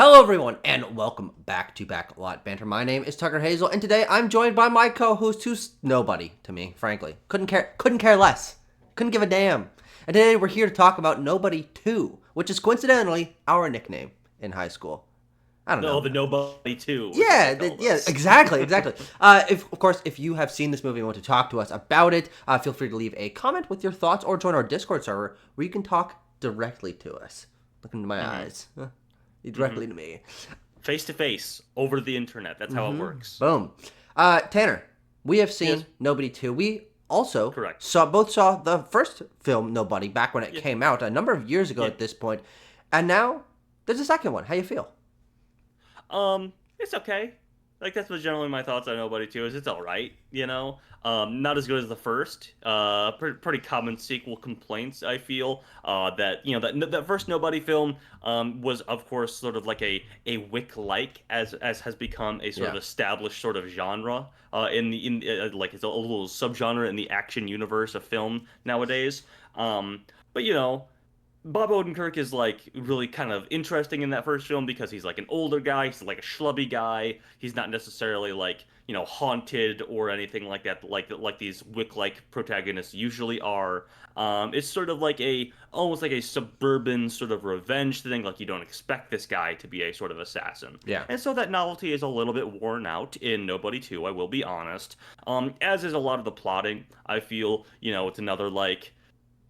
Hello, everyone, and welcome back to Backlot Banter. My name is Tucker Hazel, and today I'm joined by my co-host, who's nobody to me, frankly. Couldn't care less. Couldn't give a damn. And today we're here to talk about Nobody 2, which is coincidentally our nickname in high school. I don't know. No, the Nobody 2. Yeah, exactly. If you have seen this movie and want to talk to us about it, feel free to leave a comment with your thoughts or join our Discord server where you can talk directly to us. Look into my eyes. Directly to me. Face to face, over the internet. That's how it works. Boom. Tanner, we have seen Nobody 2. We also both saw the first film, Nobody, back when it came out a number of years ago at this point. And now there's a second one. How you feel? It's okay. Like, that's what generally my thoughts on Nobody 2 is. It's alright, you know? Not as good as the first. Pretty common sequel complaints, I feel. That first Nobody film was, of course, sort of like a Wick-like, as has become a sort of established sort of genre like it's a little subgenre in the action universe of film nowadays. But, you know, Bob Odenkirk is, like, really kind of interesting in that first film because he's, like, an older guy, he's, like, a schlubby guy, he's not necessarily, like, you know, haunted or anything like that, like these Wick-like protagonists usually are. It's sort of like almost like a suburban sort of revenge thing, like you don't expect this guy to be a sort of assassin. Yeah. And so that novelty is a little bit worn out in Nobody 2, I will be honest. As is a lot of the plotting, I feel, you know, it's another, like,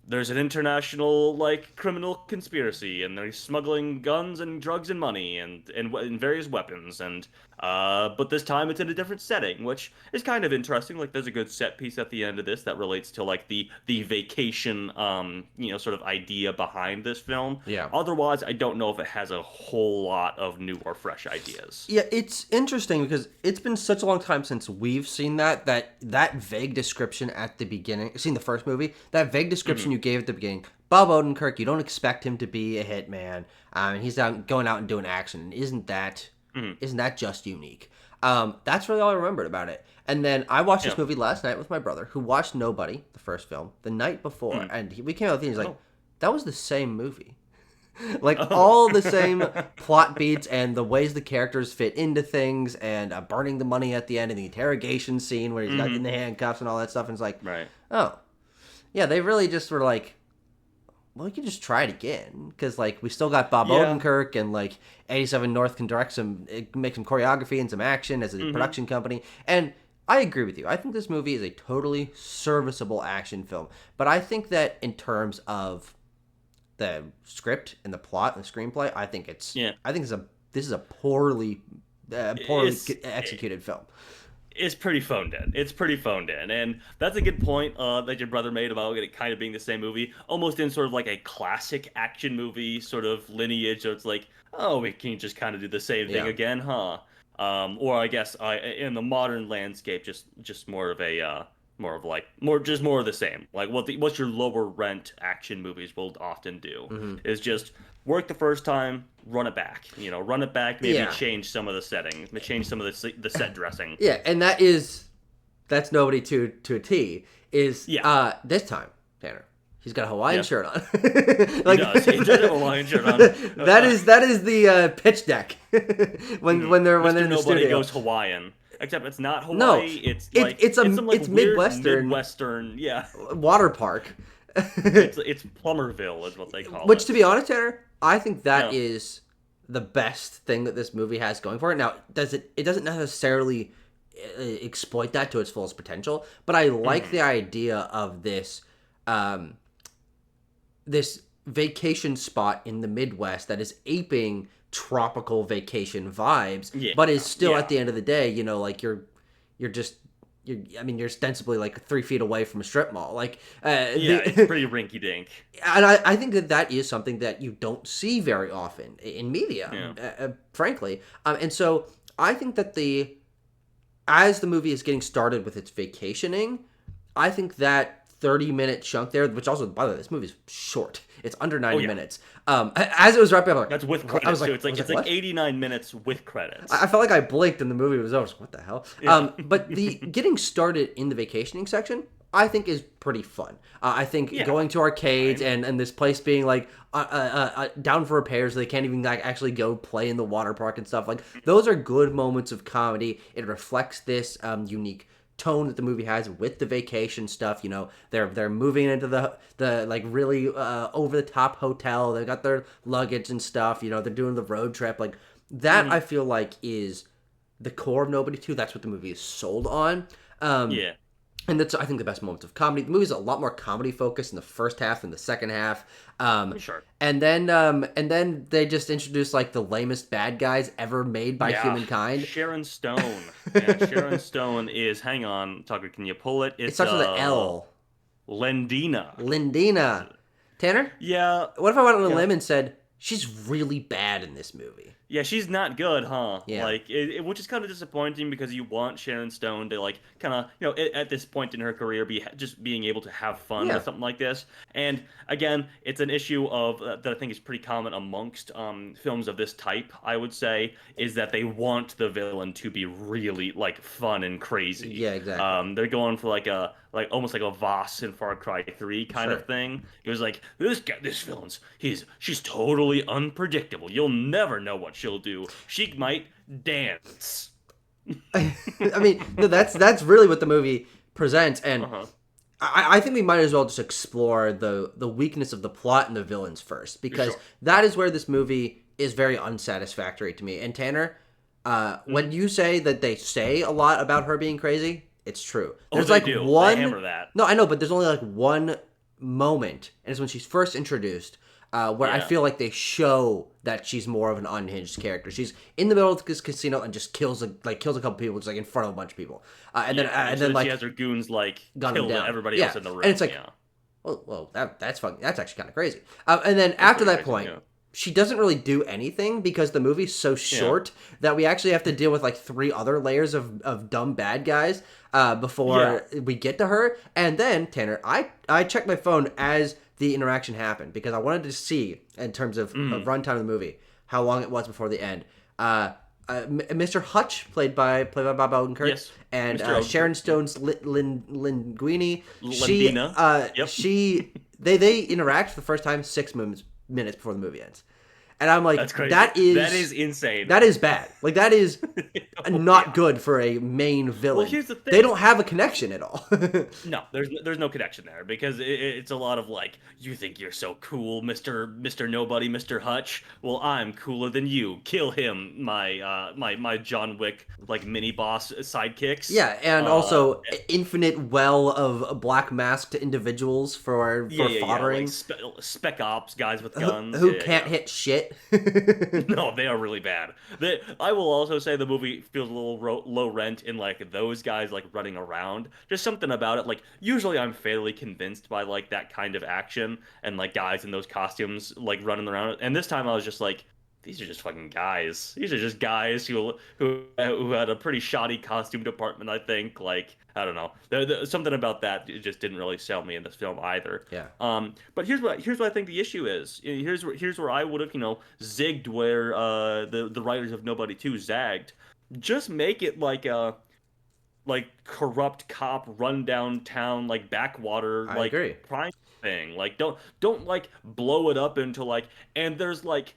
there's an international, like, criminal conspiracy, and they're smuggling guns and drugs and money and various weapons, but this time it's in a different setting, which is kind of interesting. Like, there's a good set piece at the end of this that relates to, like, the vacation, sort of idea behind this film. Yeah. Otherwise, I don't know if it has a whole lot of new or fresh ideas. Yeah, it's interesting because it's been such a long time since we've seen that vague description at the beginning, seen the first movie, that vague description you gave at the beginning. Bob Odenkirk, you don't expect him to be a hitman, and he's going out and doing action. Isn't that just unique? That's really all I remembered about it. And then I watched this movie last night with my brother, who watched Nobody, the first film, the night before, and we came out with it, and he's like, that was the same movie. Like, all the same plot beats and the ways the characters fit into things, and burning the money at the end, and the interrogation scene where he's got in the handcuffs and all that stuff, and it's like, oh, yeah, they really just were like, well, we can just try it again, because, like, we still got Bob Odenkirk, and, like, 87 North can make some choreography and some action as a production company, and I agree with you. I think this movie is a totally serviceable action film, but I think that in terms of the script and the plot and the screenplay, I think this is a poorly executed film. It's pretty phoned in. And that's a good point that your brother made about it kind of being the same movie, almost in sort of like a classic action movie sort of lineage. So it's like, oh, we can just kind of do the same thing again, huh? Or I guess in the modern landscape, just more of the same. Like what your lower rent action movies will often do is just work the first time, run it back. You know, maybe change some of the settings, change some of the set dressing. Yeah, and that's Nobody to a T. Is this time, Tanner, he's got a Hawaiian shirt on. Like, he does have a Hawaiian shirt on. that is the pitch deck when they're in the Nobody studio. goes Hawaiian. Except it's not Hawaii. No, it's Midwestern. Midwestern, water park. it's Plummerville is what they call it. Which, to be honest, Tanner, I think that is the best thing that this movie has going for it. Now, it doesn't necessarily exploit that to its fullest potential, but I like the idea of this this vacation spot in the Midwest that is aping tropical vacation vibes, but is still at the end of the day, you know, like you're ostensibly like 3 feet away from a strip mall. Like, it's pretty rinky dink. And I think that is something that you don't see very often in media, frankly. And so I think that as the movie is getting started with its vacationing, I think that 30-minute chunk there, which also, by the way, this movie is short. It's under 90 minutes. As it was wrapping up, like, that's with credits. I was like, it's like 89 minutes with credits. I felt like I blinked and the movie was over. I was like, what the hell? Yeah. But the getting started in the vacationing section, I think is pretty fun. I think Yeah, going to arcades fine. and this place being like down for repairs, so they can't even like actually go play in the water park and stuff. Like those are good moments of comedy. It reflects this unique tone that the movie has with the vacation stuff. You know, they're moving into the like really over the top hotel. They've got their luggage and stuff. You know, they're doing the road trip. Like that, I feel like is the core of Nobody 2. That's what the movie is sold on. Yeah. And that's, I think, the best moments of comedy. The movie's a lot more comedy focused in the first half than the second half. Sure. And then they just introduced like the lamest bad guys ever made by Yeah, humankind. Sharon Stone. Yeah, Sharon Stone is. Hang on, Tucker, can you pull it? It It's starts with an L. Lendina. Lindina. Tanner, Yeah, what if I went on a yeah, limb and said she's really bad in this movie? yeah. She's not good, huh? Yeah. Like, which is kind of disappointing because you want Sharon Stone to like, kind of, at this point in her career, be just being able to have fun Yeah. with something like this. And again, it's an issue of that I think is pretty common amongst films of this type. I would say is that they want the villain to be really like fun and crazy. Yeah, exactly. They're going for like almost like a Voss in Far Cry 3 kind of Sure. thing. It was like this villain's she's totally unpredictable. You'll never know what she'll do. She might dance. I mean, no, that's really what the movie presents, and Uh-huh. I think we might as well just explore the weakness of the plot and the villains first, because Sure. that is where this movie is very unsatisfactory to me. And Tanner, when you say that they say a lot about her being crazy, it's true. Oh, There's they like do. one. They hammer that. No, I know, but there's only like one moment, and it's when she's first introduced, where I Yeah. feel like they show that she's more of an unhinged character. She's in the middle of this casino and just kills a couple people, just like in front of a bunch of people, and So then that she like has her goons like gun them kill down. everybody Yeah, else in the room. and it's like, yeah. well, that's fucking, that's actually kind of crazy. And then That's after pretty that crazy, point, yeah. she doesn't really do anything because the movie's so short that we actually have to deal with like three other layers of dumb bad guys before we get to her. And then Tanner, I checked my phone as the interaction happened because I wanted to see in terms of runtime of the movie how long it was before the end. Mr. Hutch, played by Bob Odenkirk, Yes, and Mr. Odenkirk, Sharon Stone's Linguini. Lendina. Yep. They interact for the first time 6 minutes before the movie ends, and I'm like, That's crazy. that is insane. that is bad. Like that is Oh, not yeah. good for a main villain. Well, here's the thing. They don't have a connection at all. No, there's no connection there because it's a lot of like, you think you're so cool, Mister Nobody, Mister Hutch. Well, I'm cooler than you. Kill him, my John Wick like mini boss sidekicks. Yeah, and also infinite well of black masked individuals for foddering like spec ops guys with guns who Yeah, can't yeah. hit shit. No, they are really bad. I will also say the movie feels a little low rent in like those guys like running around. Just something about it. Like usually I'm fairly convinced by like that kind of action and like guys in those costumes like running around. And this time I was just like, these are just fucking guys. These are just guys who had a pretty shoddy costume department. I think like I don't know. Something about that it just didn't really sell me in this film either. Yeah. But here's what I think the issue is. Here's where I would have zigged where the writers of Nobody 2 zagged. Just make it like a corrupt cop run downtown like backwater I like agree. crime thing. Like don't like blow it up into like and there's like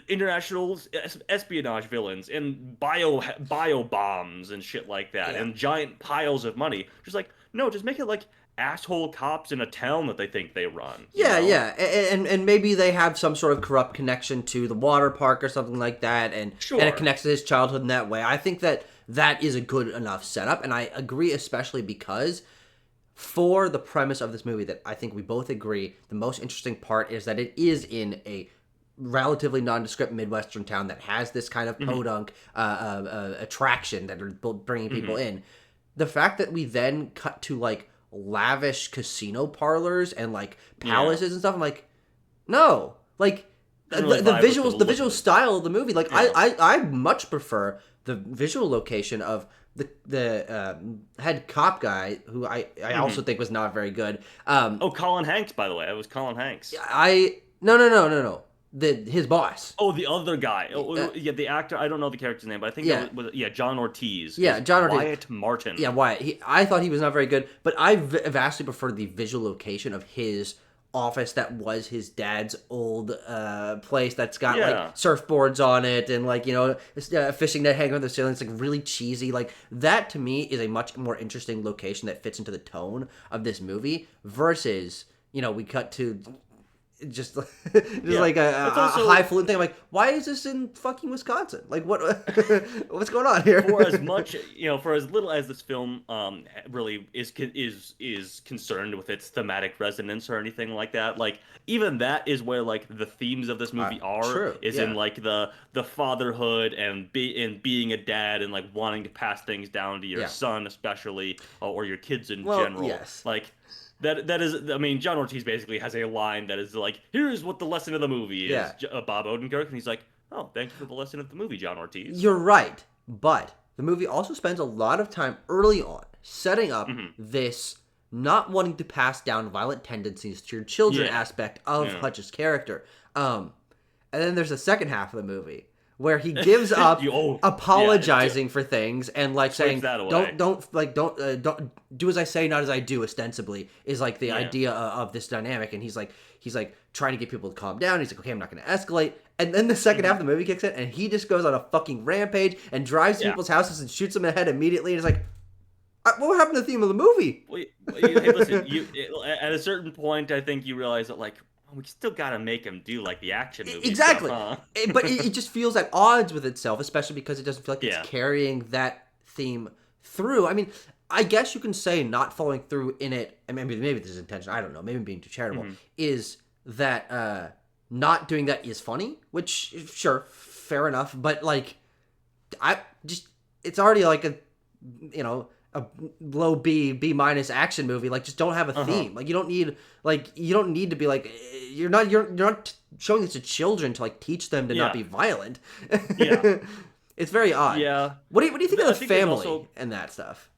international espionage villains and bio bombs and shit like that Yeah. and giant piles of money. Just like no, just make it like asshole cops in a town that they think they run. Yeah, yeah, and maybe they have some sort of corrupt connection to the water park or something like that, and Sure. and it connects to his childhood in that way. I think that is a good enough setup, and I agree, especially because for the premise of this movie, that I think we both agree, the most interesting part is that it is in a relatively nondescript Midwestern town that has this kind of podunk attraction that are bringing people in. The fact that we then cut to like lavish casino parlors and like palaces and stuff, I'm like, no, like Doesn't really the vibe with visuals, the the visual look. style of the movie, like Yeah. I much prefer the visual location of the head cop guy, who I also think was not very good. Oh, Colin Hanks, by the way. It was Colin Hanks. No. his boss. Oh, the other guy. Uh, Yeah, the actor. I don't know the character's name, but I think yeah, that yeah, John Ortiz yeah, is John Ortiz. Wyatt Martin. Yeah, Wyatt. I thought he was not very good, but I vastly preferred the visual location of his office that was his dad's old place that's got like Yeah. surfboards on it and like fishing net hanging on the ceiling. It's like really cheesy. Like that to me is a much more interesting location that fits into the tone of this movie versus we cut to just Yeah. like It's a also highfalutin thing. I'm like, why is this in fucking Wisconsin? Like, what what's going on here? for as much, for as little as this film really is concerned with its thematic resonance or anything like that. Like even that is where like the themes of this movie True, is yeah. in like the fatherhood and being a dad and like wanting to pass things down to your Yeah. son especially, or your kids in Well, general. yes. Like that is, I mean, John Ortiz basically has a line that is like, "Here's what the lesson of the movie is." Yeah. Bob Odenkirk, and he's like, "Oh, thank you for the lesson of the movie, John Ortiz." You're right, but the movie also spends a lot of time early on setting up this not wanting to pass down violent tendencies to your children Yeah. aspect of Yeah. Hutch's character. And then there's the second half of the movie where he gives up apologizing for things and like saying that away. don't do as I say, not as I do, ostensibly is like the Yeah. idea of this dynamic. And he's like trying to get people to calm down. He's like, okay, I'm not going to escalate. And then the second half of the movie kicks in and he just goes on a fucking rampage and drives to Yeah. people's houses and shoots them in the head immediately. And it's like, what happened to the theme of the movie? Hey, listen, at a certain point, I think you realize that like we still gotta make him do like the action movie Exactly. stuff, huh? But it just feels at odds with itself, especially because it doesn't feel like Yeah. it's carrying that theme through. I mean, I guess you can say not following through in it, and maybe this is intention, I don't know, maybe I'm being too charitable, is that not doing that is funny, which, sure, fair enough, but like, it's already like a low B minus action movie. Like, just don't have a theme. Like, you don't need to be like, you're not showing this to children to like teach them to not be violent. Yeah. It's very odd. Yeah. What do you think I of the think there's family also- and that stuff?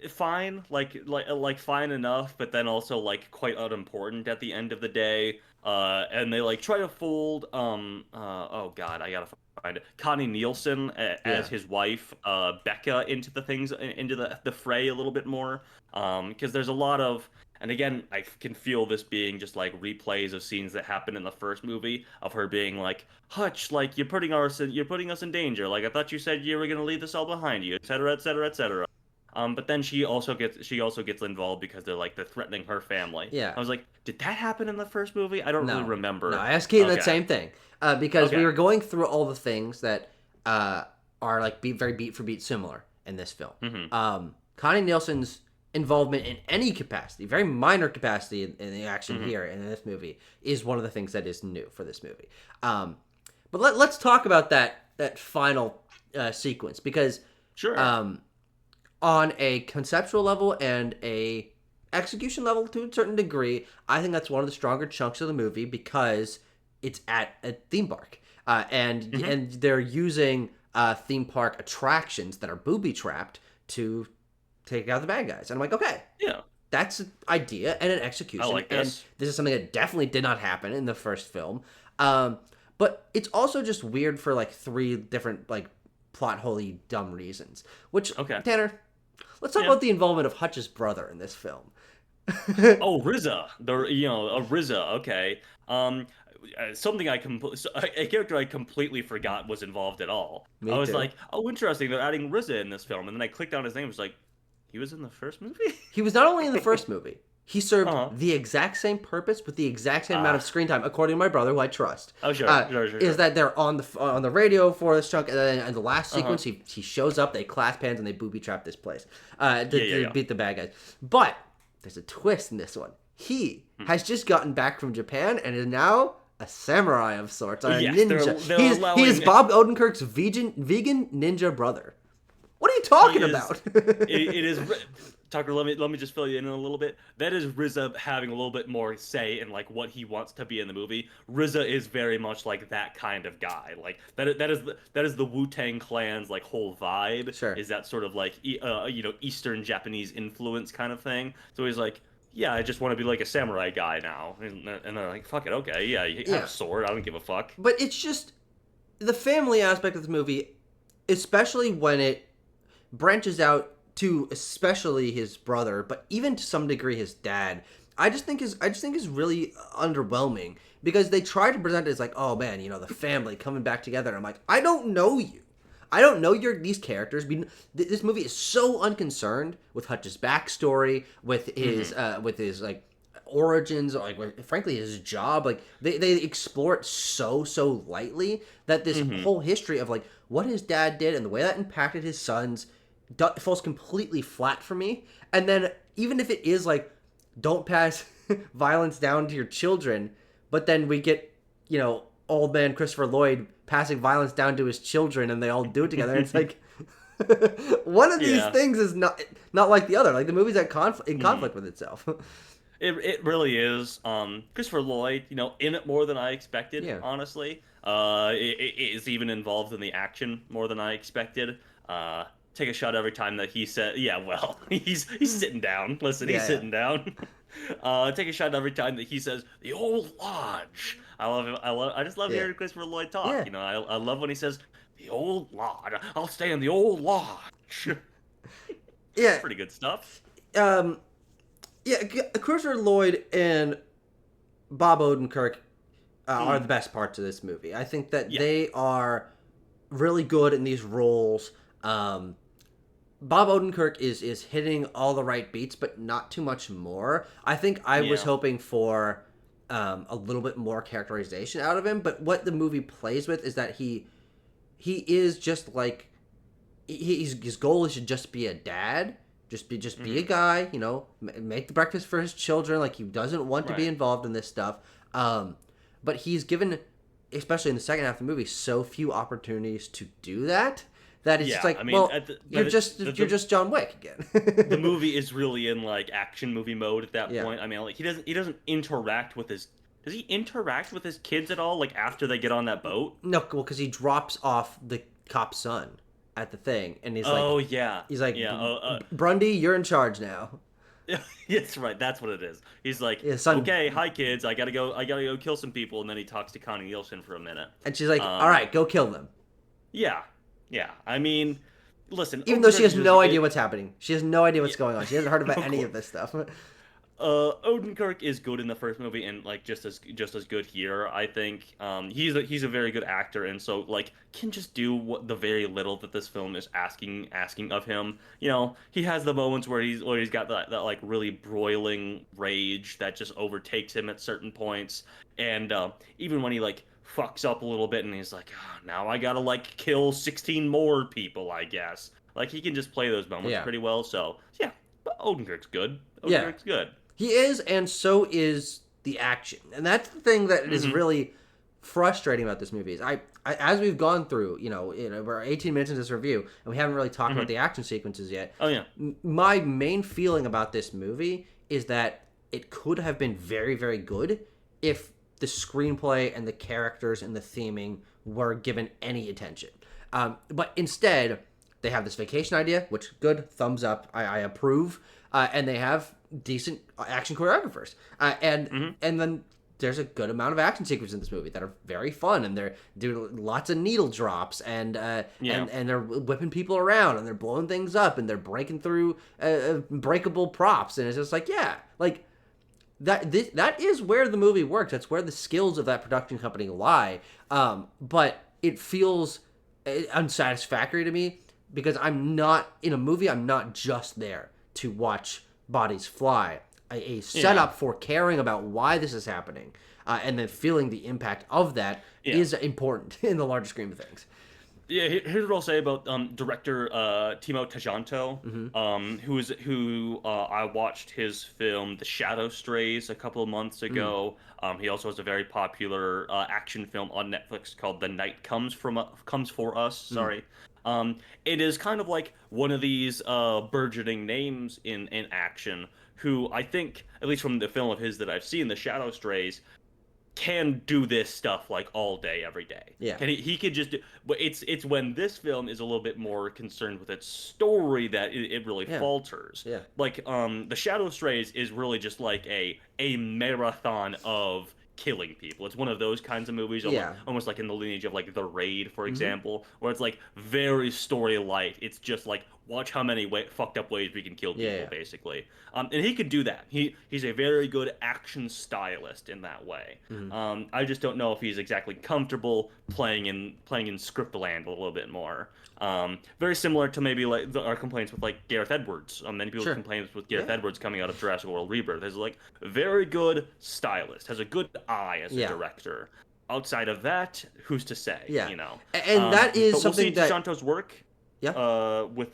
Fine, like fine enough, but then also like quite unimportant at the end of the day. And they like try to fold oh god, I gotta find it. Connie Nielsen as his wife, Becca, into the fray a little bit more. Because there's a lot of, and again, I can feel this being just like replays of scenes that happened in the first movie of her being like, Hutch, like you're putting us in danger. Like I thought you said you were gonna leave this all behind you, etc., etc., etc. But then she also gets involved because they're threatening her family. Yeah. I was like, did that happen in the first movie? I don't really remember. No, I asked Keaton that Okay. same thing because Okay. we were going through all the things that are like very beat for beat similar in this film. Connie Nielsen's involvement in any capacity, very minor capacity in the action here and in this movie, is one of the things that is new for this movie. But let's talk about that final sequence because Sure. on a conceptual level and a execution level to a certain degree, I think that's one of the stronger chunks of the movie because it's at a theme park, and they're using theme park attractions that are booby trapped to take out the bad guys. And I'm like, okay, Yeah. that's an idea and an execution. I like this. And this is something that definitely did not happen in the first film. But it's also just weird for like three different like plot holy dumb reasons. Which Okay. Tanner, let's talk Yeah. about the involvement of Hutch's brother in this film. Oh, RZA. RZA. Okay. Something a character I completely forgot was involved at all. Me I was too. like, oh, interesting. They're adding RZA in this film, and then I clicked on his name. It was like, he was in the first movie. He was not only in the first movie, he served Uh-huh. the exact same purpose with the exact same amount of screen time, according to my brother, who I trust. Oh, sure. Sure. Is that they're on the radio for this chunk, and then in the last Uh-huh. sequence, he shows up, they clasp hands, and they booby trap this place to Yeah. beat the bad guys. But there's a twist in this one. He Hmm. has just gotten back from Japan and is now a samurai of sorts, a Yes, ninja. they're He is allowing- Bob Odenkirk's vegan ninja brother. What are you talking He is- about? it is Tucker. Let me just fill you in a little bit. That is RZA having a little bit more say in like what he wants to be in the movie. RZA is very much like that kind of guy. Like that is the Wu-Tang Clan's like whole vibe. Sure. Is that sort of like Eastern Japanese influence kind of thing. So he's like, yeah, I just want to be like a samurai guy now. And they're like, fuck it, okay, yeah, you have a Yeah, sword. I don't give a fuck. but it's just the family aspect of this movie, especially when it branches out to especially his brother, but even to some degree his dad. I just think is really underwhelming because they try to present it as like, oh man, the family coming back together. I'm like, I don't know you. I don't know these characters. This movie is so unconcerned with Hutch's backstory, with his like origins, like frankly his job. Like they explore it so lightly that this Hmm. whole history of like what his dad did and the way that impacted his sons falls completely flat for me. And then even if it is like don't pass violence down to your children, but then we get old man Christopher Lloyd passing violence down to his children and they all do it together. It's like one of these Yeah. things is not like the other. Like the movie's at in Hmm. conflict with itself. It really is. Christopher Lloyd, in it more than I expected, Yeah. honestly. It is even involved in the action more than I expected. Take a shot every time that he said, yeah, well, he's sitting down. Listen, he's Yeah, yeah. sitting down. Take a shot every time that he says the old lodge. I love him. I just love Yeah. hearing Christopher Lloyd talk. Yeah. I love when he says the old lodge. I'll stay in the old lodge. Yeah. Pretty good stuff. Um yeah, Christopher Lloyd and Bob Odenkirk are the Mm, best parts of this movie. I think that yeah, they are really good in these roles. Um, Bob Odenkirk is hitting all the right beats, but not too much more. I think I was yeah. hoping for a little bit more characterization out of him, but what the movie plays with is that he is just like his goal is to just be a dad, just be a Hmm. guy, make the breakfast for his children. Like he doesn't want to be Right. involved in this stuff. But he's given, especially in the second half of the movie, so few opportunities to do that that it's just Yeah, like, I mean, well, at the, by you're just you're just John Wick the again. movie is really in like action movie mode at that Yeah. point. I mean, like he doesn't interact with his does he interact with his kids at all? Like after they get on that boat? No, well, because he drops off the cop's son at the thing, and he's like, Oh yeah, he's like, yeah. Grundy, you're in charge now. Yes, right. That's what it is. He's like, His son, okay, hi kids, I gotta go. I gotta go kill some people, and then he talks to Connie Nielsen for a minute. and she's like, all Um, right, go kill them. yeah, yeah. I mean, listen, Even though she Odenkirk has is just no idea it. what's happening. She has no idea what's Yeah, going on. She hasn't heard about of any of course. this stuff. Odenkirk is good in the first movie and like just as good here. I think he's a very good actor and so like can just do what the very little that this film is asking of him. He has the moments where he's got that like really broiling rage that just overtakes him at certain points, and even when he like fucks up a little bit and he's like, "Ah, now I gotta like kill 16 more people, I guess." Like he can just play those moments Yeah. pretty well. So yeah, but Odenkirk's good. Yeah. Odenkirk's good. He is, and so is the action. And that's the thing that is Hmm. really frustrating about this movie. Is as we've gone through, we're 18 minutes into this review, and we haven't really talked about Hmm. the action sequences yet. Oh yeah. My main feeling about this movie is that it could have been very, very good if the screenplay and the characters and the theming were given any attention. But instead, they have this vacation idea, which good, thumbs up, I approve, and they have decent action choreographers, Hmm. and then there's a good amount of action sequences in this movie that are very fun, and they're doing lots of needle drops, and Yeah. and they're whipping people around, and they're blowing things up, and they're breaking through breakable props, and it's just like, yeah, like that is where the movie works. That's where the skills of that production company lie. But it feels unsatisfactory to me because I'm not in a movie. I'm not just there to watch bodies fly. A Yeah. setup for caring about why this is happening, and then feeling the impact of that Yeah. is important in the larger scheme of things. Yeah. Here's what I'll say about director Timo Tjahjanto, Hmm. who I watched his film The Shadow Strays a couple of months Mm. ago. He also has a very popular action film on Netflix called The Night Comes for Us. Mm. Sorry. It is kind of like one of these burgeoning names in action, who I think, at least from the film of his that I've seen, The Shadow Strays, can do this stuff like all day, every day. Yeah. He could just do, but it's when this film is a little bit more concerned with its story that it really Yeah. falters. Yeah. Like The Shadow Strays is really just like a marathon of killing people. It's one of those kinds of movies, Yeah. almost like in the lineage of like The Raid, for Mm-hmm. example, where it's like very story light. It's just like watch how many fucked up ways we can kill Yeah. people, Yeah. basically. And he could do that. He's a very good action stylist in that way. Mm-hmm. I just don't know if he's exactly comfortable playing in script land a little bit more. Very similar to maybe like our complaints with like Gareth Edwards. Many people's Sure. complaints with Gareth Yeah. Edwards coming out of Jurassic World Rebirth is like very good stylist, has a good eye as a Yeah. director. Outside of that, who's to say? Yeah. You know. And that is But we'll see something that. DeSanto's work. Yeah. With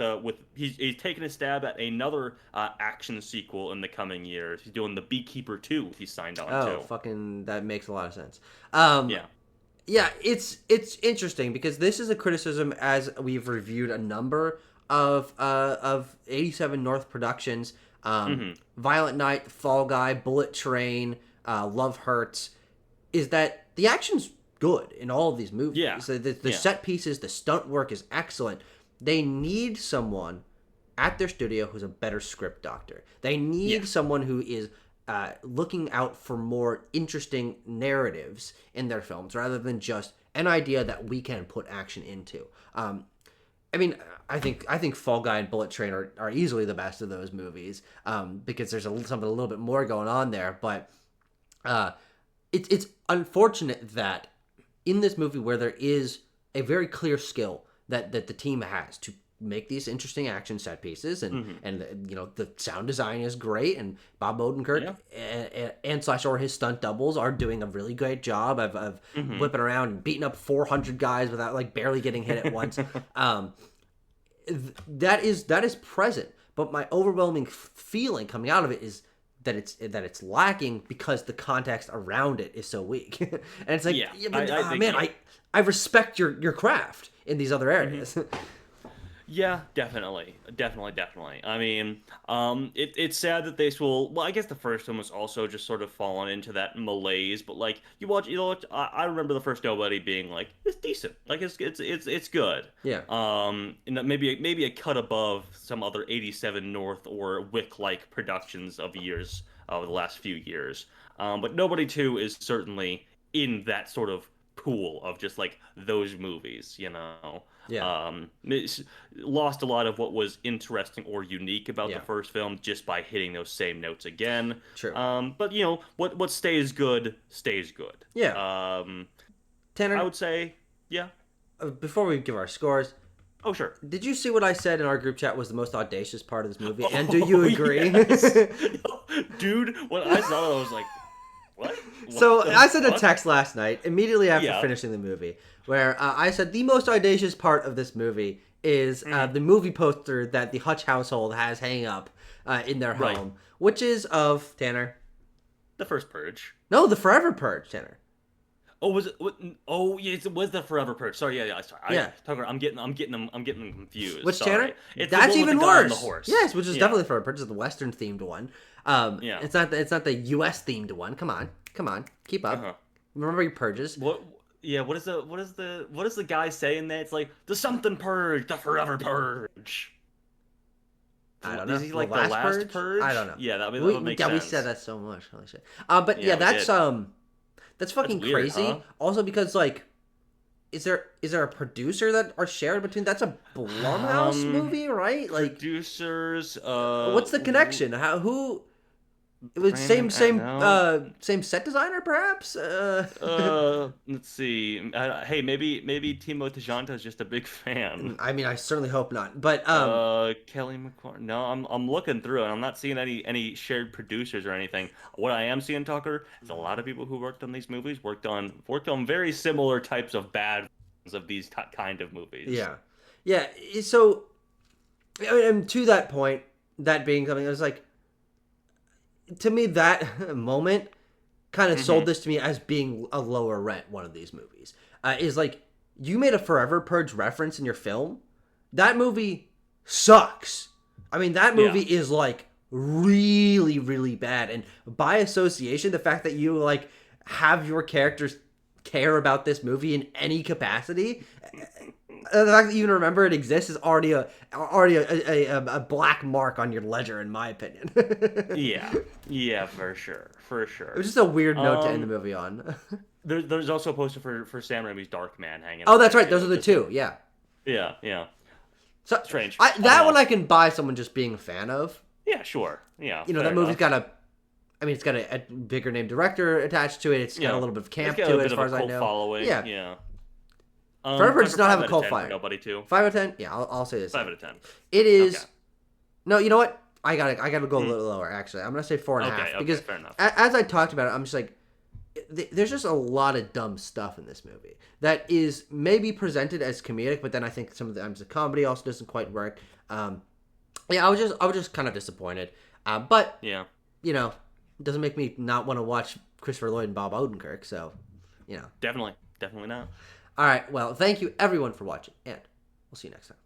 he's taking a stab at another action sequel in the coming years. He's doing the Beekeeper 2. He's signed on Oh, to. fucking, that makes a lot of sense. Yeah. Yeah, it's interesting because this is a criticism as we've reviewed a number of 87 North productions, Violent Night, Fall Guy, Bullet Train, Love Hurts, is that the action's good in all of these movies. Yeah. So the Yeah. set pieces, the stunt work is excellent. They need someone at their studio who's a better script doctor. They need someone who is looking out for more interesting narratives in their films rather than just an idea that we can put action into. I mean, I think Fall Guy and Bullet Train are easily the best of those movies because there's something a little bit more going on there. But it's unfortunate that in this movie where there is a very clear skill that the team has to make these interesting action set pieces and you know the sound design is great and Bob Odenkirk and slash or his stunt doubles are doing a really great job of whipping around and beating up 400 guys without like barely getting hit at once. That is present, but my overwhelming feeling coming out of it is that it's lacking because the context around it is so weak. And it's like, I respect your craft in these other areas. Yeah, definitely. I mean, it's sad that this will. Well, I guess the first one was also just sort of fallen into that malaise. But like, I remember the first Nobody being like, it's decent. Like, it's good. Yeah. And maybe a cut above some other 87 North or Wick-like productions of years of the last few years. But Nobody 2 is certainly in that sort of pool of just like those movies, you know. Yeah. It's lost a lot of what was interesting or unique about Yeah. the first film just by hitting those same notes again. True. But you know what stays good stays good. Yeah. Tanner, I would say, yeah. Before we give our scores, Oh, sure. did you see what I said in our group chat was the most audacious part of this movie? And do you agree? Yes. Dude, when I saw it, I was like, what? So I sent a text last night, immediately after Yeah. finishing the movie, where I said the most audacious part of this movie is the movie poster that the Hutch household has hanging up in their Right. home, which is of Tanner. The first Purge. No, the Forever Purge, Tanner. Oh, was it? Oh, yeah, it was the Forever Purge. Sorry, yeah. Sorry. Yeah. Tucker, I'm getting them confused. Which Sorry. Tanner? It's the That's one with even the guy on worse. the horse. Yes, which is Yeah. definitely Forever Purge. It's the Western themed one. Yeah. It's not the U.S. themed one. Come on, keep up. Uh-huh. Remember your purges. What? Yeah. What does the guy say in that? It's like the something purge, the Forever Purge. I don't know. Is he like the last purge? I don't know. Yeah, that would make yeah, sense. we said that so much. Holy shit. But Yeah, we that's did. that's fucking That's weird, crazy. huh? Also because like, is there a producer that are shared between? That's a Blumhouse movie, right? Like, Producers. what's the connection? Who? It was Brandon, same set designer, perhaps. Let's see. Hey, maybe Timo Tejanta is just a big fan. I mean, I certainly hope not. But Kelly McClure. No, I'm looking through it. I'm not seeing any shared producers or anything. What I am seeing, Tucker, is a lot of people who worked on these movies worked on very similar types of bad versions of these kind of movies. yeah. So, and to that point, that being something, I was like, to me, that moment kind of sold this to me as being a lower rent one of these movies. Is like, you made a Forever Purge reference in your film. That movie sucks. I mean, that movie is like really, really bad. And by association, the fact that you like have your characters care about this movie in any capacity. The fact that you even remember it exists is already a black mark on your ledger, in my opinion. Yeah, for sure, for It was sure. just a weird note to end the movie on. There's also a poster for Sam Raimi's Dark Man hanging Oh, up that's there, right. Those are the just two. Yeah. yeah. So Strange. That I one don't I know. can buy someone just being a fan of. Yeah, sure. Yeah, You know, fair that movie's enough. got it's got a bigger name director attached to it. It's got a Yeah, little bit of it's camp got to a it, bit as of far a as I cult know. following. Yeah. Yeah. Forever Time does for not have five a out of cult 10 for following. nobody too. 5 out of 10? Yeah, I'll say the same. 5 out of 10. It Okay. is. No, you know what? I gotta go a Hmm. little lower. Actually, I'm gonna say 4.5 Okay. because Fair enough. as I talked about it, I'm just like, there's just a lot of dumb stuff in this movie that is maybe presented as comedic, but then I think some of the times the comedy also doesn't quite work. Yeah, I was just kind of disappointed. But Yeah. you know, it doesn't make me not want to watch Christopher Lloyd and Bob Odenkirk. So, you know. Definitely. Definitely not. All right. Well, thank you everyone for watching, and we'll see you next time.